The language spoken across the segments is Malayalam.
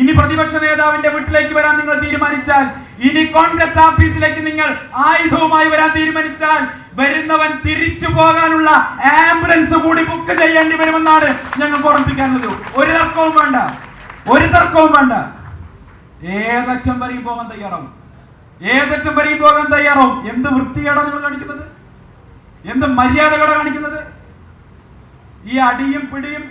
ഇനി പ്രതിപക്ഷ നേതാവിന്റെ വീട്ടിലേക്ക് വരാൻ നിങ്ങൾ തീരുമാനിച്ചാൽ, ഇനി കോൺഗ്രസ് ഓഫീസിലേക്ക് നിങ്ങൾ ആയുധവുമായി വരാൻ തീരുമാനിച്ചാൽ, വരുന്നവൻ തിരിച്ചു പോകാനുള്ള ആംബുലൻസ് കൂടി ബുക്ക് ചെയ്യേണ്ടി വരുമെന്നാണ് ഞങ്ങൾക്ക് ഓർമ്മിപ്പിക്കാനുള്ളത്. ഒരു തർക്കവും വേണ്ട, ഒരു തർക്കവും വേണ്ട. ഏതറ്റം വരെയും പോകാൻ തയ്യാറാവും, ഏതറ്റം വരെയും പോകാൻ തയ്യാറാവും. എന്ത് വൃത്തികേടാണ് നിങ്ങൾ കാണിക്കുന്നത്, എന്ത് മര്യാദകളാണ് കാണിക്കുന്നത്. ഈ അടിയും പിടിയും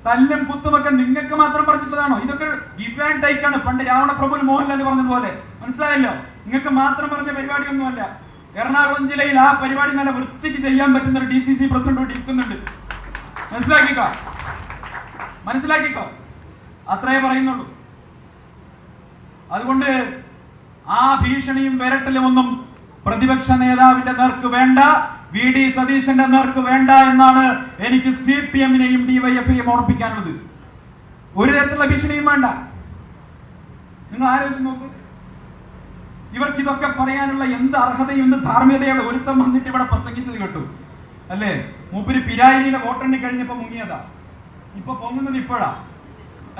തല്ലും കുത്തുമൊക്കെ നിങ്ങൾക്ക് മാത്രം പറഞ്ഞിട്ടുള്ളതാണോ? ഇതൊക്കെ ഗിവ് ആൻഡ് ടേക്ക് ആണ്. പണ്ട് രാവണപ്രഭു മോഹൻലാൽ പറഞ്ഞതുപോലെ. മനസ്സിലായല്ലോ? നിങ്ങൾക്ക് മാത്രം പറഞ്ഞ പരിപാടിയൊന്നുമല്ല. എറണാകുളം ജില്ലയിൽ ആ പരിപാടി നല്ല വൃത്തിക്ക് ചെയ്യാൻ പറ്റുന്ന ഒരു DCC പ്രസിഡന്റ് കൂടി ഇരിക്കുന്നുണ്ട്. മനസ്സിലാക്കിക്കോ, മനസ്സിലാക്കിക്കോ. അത്രേ പറയുന്നുള്ളൂ. അതുകൊണ്ട് ആ ഭീഷണിയും വിരട്ടലും ഒന്നും പ്രതിപക്ഷ നേതാവിന്റെ നേർക്ക് വേണ്ട, VD സതീശന്റെ നേർക്ക് വേണ്ട എന്നാണ് എനിക്ക് CPM-നെയും DYFI-യും ഓർമ്മിപ്പിക്കാനുള്ളത്. ഒരു തരത്തിലുള്ള ഭീഷണിയും വേണ്ട. നിങ്ങൾ ആലോചിച്ച് നോക്കൂ, ഇവർക്ക് ഇതൊക്കെ പറയാനുള്ള എന്ത് അർഹതയും എന്ത് ധാർമ്മികതയാണ്. ഒരുത്തം വന്നിട്ട് ഇവിടെ പ്രസംഗിച്ചത് കേട്ടു അല്ലേ? മൂപ്പര് പിരായിരിയിലെ വോട്ടെണ്ണി കഴിഞ്ഞപ്പോ മുങ്ങിയതാ, ഇപ്പൊ പൊങ്ങുന്നത് ഇപ്പോഴാ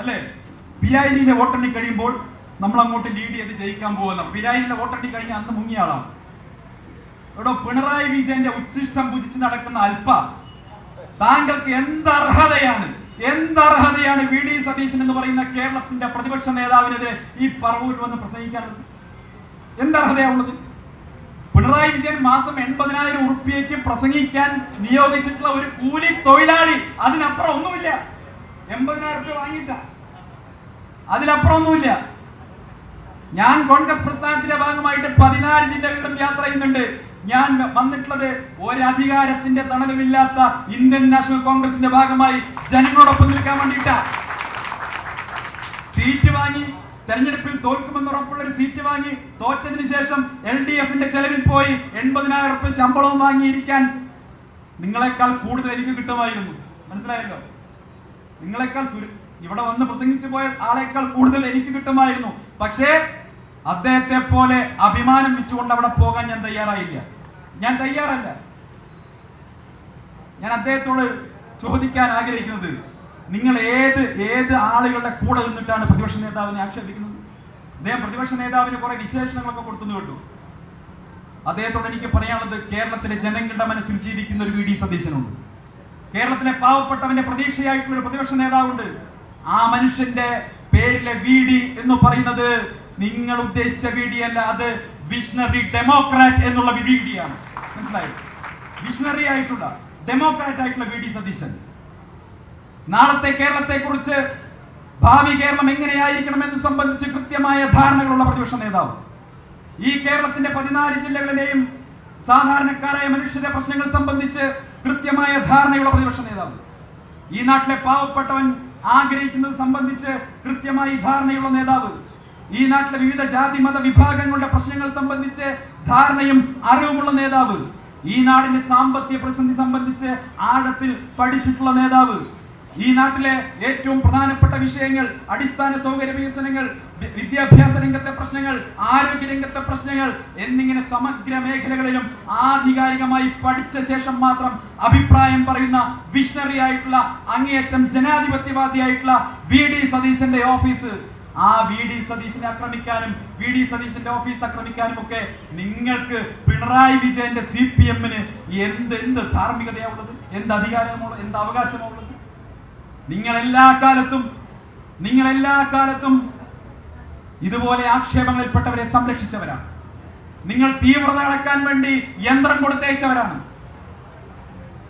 അല്ലേ? പിരായിരിയിലെ വോട്ടെണ്ണി കഴിയുമ്പോൾ നമ്മൾ അങ്ങോട്ട് ലീഡ് ചെയ്ത് ജയിക്കാൻ പോകുന്ന, പിരായിരിയിലെ വോട്ടെണ്ണി കഴിഞ്ഞ അന്ന് മുങ്ങിയ ആളാണ്. ഇവിടെ പിണറായി വിജയന്റെ ഉച്ഛിഷ്ടം പൂജിച്ച് നടക്കുന്ന അല്പ, താങ്കൾക്ക് എന്തർഹതയാണ്, എന്തർഹതയാണ് VD സതീശൻ എന്ന് പറയുന്ന കേരളത്തിന്റെ പ്രതിപക്ഷ നേതാവിനെതിരെ ഈ പറവൂരിൽ വന്ന് പ്രസംഗിക്കാനുള്ളത്? എന്തർഹതയാണുള്ളത്? പിണറായി വിജയൻ മാസം 80,000 ഉറുപ്പിയയ്ക്ക് പ്രസംഗിക്കാൻ നിയോഗിച്ചിട്ടുള്ള ഒരു കൂലി തൊഴിലാളി, അതിനപ്പുറം ഒന്നുമില്ല. 80,000 ഉറുപ്പിക വാങ്ങിയിട്ട, അതിലപ്പുറം ഒന്നുമില്ല. ഞാൻ കോൺഗ്രസ് പ്രസ്ഥാനത്തിന്റെ ഭാഗമായിട്ട് 14 ജില്ലകളിലും യാത്ര ചെയ്യുന്നുണ്ട്. ഞാൻ വന്നിട്ടുള്ളത് ഒരധികാരത്തിന്റെ തണലുമില്ലാത്ത ഇന്ത്യൻ നാഷണൽ കോൺഗ്രസിന്റെ ഭാഗമായി ജനങ്ങളോടൊപ്പം നിൽക്കാൻ വേണ്ടിയിട്ടാ. സീറ്റ് വാങ്ങി, തെരഞ്ഞെടുപ്പിൽ തോൽക്കുമെന്ന് ഉറപ്പുള്ള ഒരു സീറ്റ് വാങ്ങി, തോറ്റതിന് ശേഷം LDF-ന്റെ ചെലവിൽ പോയി 80,000 ഉറുപ്പിക ശമ്പളവും വാങ്ങിയിരിക്കാൻ നിങ്ങളെക്കാൾ കൂടുതൽ എനിക്ക് കിട്ടുമായിരുന്നു. മനസ്സിലായല്ലോ? നിങ്ങളെക്കാൾ ഇവിടെ വന്ന് പ്രസംഗിച്ചു പോയ ആളെക്കാൾ കൂടുതൽ എനിക്ക് കിട്ടുമായിരുന്നു. പക്ഷേ അദ്ദേഹത്തെ പോലെ അഭിമാനം വെച്ചുകൊണ്ട് അവിടെ പോകാൻ ഞാൻ തയ്യാറായില്ല, ഞാൻ തയ്യാറല്ല. ഞാൻ അദ്ദേഹത്തോട് ചോദിക്കാൻ ആഗ്രഹിക്കുന്നത്, നിങ്ങൾ ഏത് ആളുകളുടെ കൂടെ നിന്നിട്ടാണ് പ്രതിപക്ഷ നേതാവിനെ ആക്ഷേപിക്കുന്നത്? അദ്ദേഹം പ്രതിപക്ഷ നേതാവിന് കുറെ വിശേഷണങ്ങളൊക്കെ കൊടുത്തു കേട്ടു. അദ്ദേഹത്തോട് എനിക്ക് പറയാനുള്ളത്, കേരളത്തിലെ ജനങ്ങളുടെ മനസ്സിൽ ജീവിക്കുന്ന ഒരു VD സതീശനുണ്ട്. കേരളത്തിലെ പാവപ്പെട്ടവന്റെ പ്രതീക്ഷയായിട്ടുള്ള ഒരു പ്രതിപക്ഷ നേതാവുണ്ട്. ആ മനുഷ്യന്റെ പേരിലെ VD എന്ന് പറയുന്നത് നിങ്ങൾ ഉദ്ദേശിച്ച VD അല്ല, അത് വിഷണറി ഡെമോക്രാറ്റ് എന്നുള്ള VD ആണ്. മനസ്സിലായി? വിഷണറി ആയിട്ടുള്ള ഡെമോക്രാറ്റ് ആയിട്ടുള്ള VD സതീശൻ. നാളത്തെ കേരളത്തെ കുറിച്ച്, ഭാവി കേരളം എങ്ങനെയായിരിക്കണം എന്ന് സംബന്ധിച്ച് കൃത്യമായ ധാരണകളുള്ള പ്രതിപക്ഷ നേതാവ്. ഈ കേരളത്തിന്റെ 14 ജില്ലകളിലെയും സാധാരണക്കാരായ മനുഷ്യരുടെ പ്രശ്നങ്ങൾ സംബന്ധിച്ച് കൃത്യമായ ധാരണയുള്ള പ്രതിപക്ഷ നേതാവ്. ഈ നാട്ടിലെ പാവപ്പെട്ടവൻ ആഗ്രഹിക്കുന്നത് സംബന്ധിച്ച് കൃത്യമായി ധാരണയുള്ള നേതാവ്. ഈ നാട്ടിലെ വിവിധ ജാതി മത വിഭാഗങ്ങളുടെ പ്രശ്നങ്ങൾ സംബന്ധിച്ച് ധാരണയും അറിവുമുള്ള നേതാവ്. ഈ നാടിന്റെ സാമ്പത്തിക പ്രതിസന്ധി സംബന്ധിച്ച് ആഴത്തിൽ പഠിച്ചിട്ടുള്ള നേതാവ്. ഈ നാട്ടിലെ ഏറ്റവും പ്രധാനപ്പെട്ട വിഷയങ്ങൾ, അടിസ്ഥാന സൗകര്യ വികസനങ്ങൾ, വിദ്യാഭ്യാസ രംഗത്തെ പ്രശ്നങ്ങൾ, ആരോഗ്യ രംഗത്തെ പ്രശ്നങ്ങൾ എന്നിങ്ങനെ സമഗ്ര മേഖലകളിലും ആധികാരികമായി പഠിച്ച ശേഷം മാത്രം അഭിപ്രായം പറയുന്ന വിഷണറി ആയിട്ടുള്ള, അങ്ങേയറ്റം ജനാധിപത്യവാദിയായിട്ടുള്ള VD സതീശന്റെ ഓഫീസ്, ആ VD സതീശനെ ആക്രമിക്കാനും VD സതീശന്റെ ഓഫീസ് ആക്രമിക്കാനും ഒക്കെ നിങ്ങൾക്ക് പിണറായി വിജയന്റെ CPM-ന് എന്ത് ധാർമ്മികതയാണുള്ളത്, എന്ത് അധികാരമുള്ള, എന്ത് അവകാശമുള്ളത്? നിങ്ങൾ എല്ലാ കാലത്തും ഇതുപോലെ ആക്ഷേപങ്ങളിൽപ്പെട്ടവരെ സംരക്ഷിച്ചവരാണ്. നിങ്ങൾ തീവ്രത അളക്കാൻ വേണ്ടി യന്ത്രം കൊടുത്തയച്ചവരാണ്.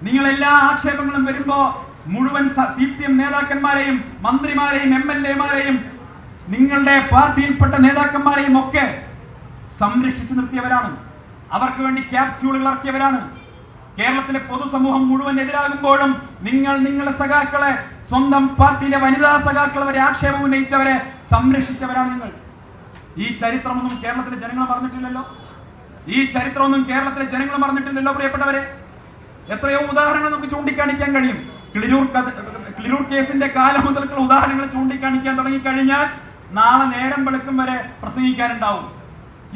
നിങ്ങൾ എല്ലാ ആക്ഷേപങ്ങളും വരുമ്പോ മുഴുവൻ CPM നേതാക്കന്മാരെയും മന്ത്രിമാരെയും MLA-മാരെയും നിങ്ങളുടെ പാർട്ടിയിൽപ്പെട്ട നേതാക്കന്മാരെയും ഒക്കെ സംരക്ഷിച്ചു നിർത്തിയവരാണ്. അവർക്ക് വേണ്ടി ക്യാപ്സ്യൂളുകൾ ഇറക്കിയവരാണ്. കേരളത്തിലെ പൊതുസമൂഹം മുഴുവൻ എതിരാകുമ്പോഴും നിങ്ങളുടെ സഖാക്കളെ, സ്വന്തം പാർട്ടിയിലെ വനിതാ സഖാക്കൾ വരെ ആക്ഷേപം ഉന്നയിച്ചവരെ സംരക്ഷിച്ചവരാണ് നിങ്ങൾ. ഈ ചരിത്രമൊന്നും കേരളത്തിലെ ജനങ്ങൾ മറന്നിട്ടില്ലല്ലോ. ഈ ചരിത്രമൊന്നും കേരളത്തിലെ ജനങ്ങൾ മറന്നിട്ടില്ലല്ലോ പ്രിയപ്പെട്ടവരെ. എത്രയോ ഉദാഹരണങ്ങൾ നമുക്ക് ചൂണ്ടിക്കാണിക്കാൻ കഴിയും. കിളിരൂർ കേസിന്റെ കാലം മുതൽക്കുള്ള ഉദാഹരണങ്ങൾ ചൂണ്ടിക്കാണിക്കാൻ തുടങ്ങിക്കഴിഞ്ഞാൽ നാളെ നേരം വെളുക്കും വരെ പ്രസംഗിക്കാനുണ്ടാവും.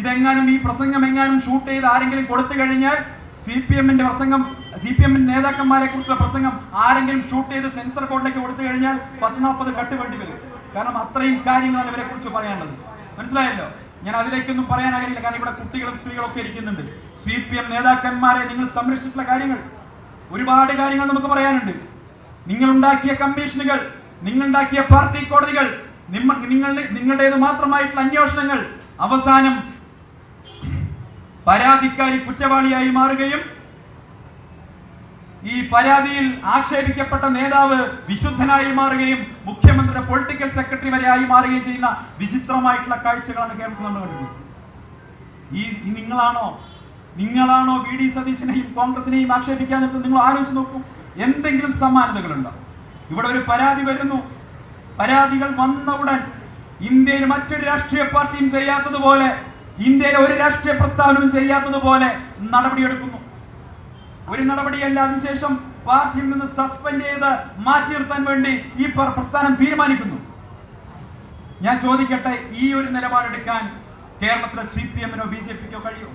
ഇതെങ്ങാനും ഈ പ്രസംഗം എങ്ങാനും ഷൂട്ട് ചെയ്ത് ആരെങ്കിലും കൊടുത്തു കഴിഞ്ഞാൽ, CPM-ന്റെ പ്രസംഗം, CPM-ന്റെ നേതാക്കന്മാരെ കുറിച്ചുള്ള പ്രസംഗം ആരെങ്കിലും ഷൂട്ട് ചെയ്ത് സെൻസർ ബോർഡിലേക്ക് കൊടുത്തു കഴിഞ്ഞാൽ 10-40 കട്ട് വേണ്ടി വരും. കാരണം അത്രയും കാര്യങ്ങളാണ് ഇവരെ കുറിച്ച് പറയാനുള്ളത്. മനസ്സിലായല്ലോ? ഞാൻ അതിലേക്കൊന്നും പറയാനാകില്ല, കാരണം ഇവിടെ കുട്ടികളും സ്ത്രീകളും ഒക്കെ ഇരിക്കുന്നുണ്ട്. CPM നേതാക്കന്മാരെ നിങ്ങൾ സംരക്ഷിച്ചിട്ടുള്ള കാര്യങ്ങൾ, ഒരുപാട് കാര്യങ്ങൾ നമുക്ക് പറയാനുണ്ട്. നിങ്ങൾ ഉണ്ടാക്കിയ കമ്മീഷനുകൾ, നിങ്ങൾ ഉണ്ടാക്കിയ പാർട്ടി കോടതികൾ, നിങ്ങളുടേത് മാത്രമായിട്ടുള്ള അന്വേഷണങ്ങൾ അവസാനം പരാതിക്കാരി കുറ്റവാളിയായി മാറുകയും ഈ പരാതിയിൽ ആക്ഷേപിക്കപ്പെട്ട നേതാവ് വിശുദ്ധനായി മാറുകയും മുഖ്യമന്ത്രിയുടെ പൊളിറ്റിക്കൽ സെക്രട്ടറി വരെ ആയി മാറുകയും ചെയ്യുന്ന വിചിത്രമായിട്ടുള്ള കാഴ്ചകളാണ് കേരളത്തിൽ നമ്മൾ കണ്ടത്. നിങ്ങളാണോ VD സതീശനെയും കോൺഗ്രസിനെയും ആക്ഷേപിക്കാൻ നിൽക്കുന്നത്? നിങ്ങൾ ആലോചിച്ച് നോക്കൂ, എന്തെങ്കിലും സമാനതകളുണ്ടോ? ഇവിടെ ഒരു പരാതി വരുന്നു, പരാതികൾ വന്ന ഉടൻ ഇന്ത്യയിൽ മറ്റൊരു രാഷ്ട്രീയ പാർട്ടിയും ചെയ്യാത്തതുപോലെ, ഇന്ത്യയിലെ ഒരു രാഷ്ട്രീയ പ്രസ്ഥാനവും ചെയ്യാത്തതുപോലെ നടപടിയെടുക്കുന്നു. ഒരു നടപടിയല്ല, അതിനുശേഷം പാർട്ടിയിൽ നിന്ന് സസ്പെൻഡ് ചെയ്ത് മാറ്റി നിർത്താൻ വേണ്ടി ഈ പ്രസ്ഥാനം തീരുമാനിക്കുന്നു. ഞാൻ ചോദിക്കട്ടെ, ഈ ഒരു നിലപാടെടുക്കാൻ കേരളത്തിലെ CPM-നോ BJP-ക്കോ കഴിയുമോ?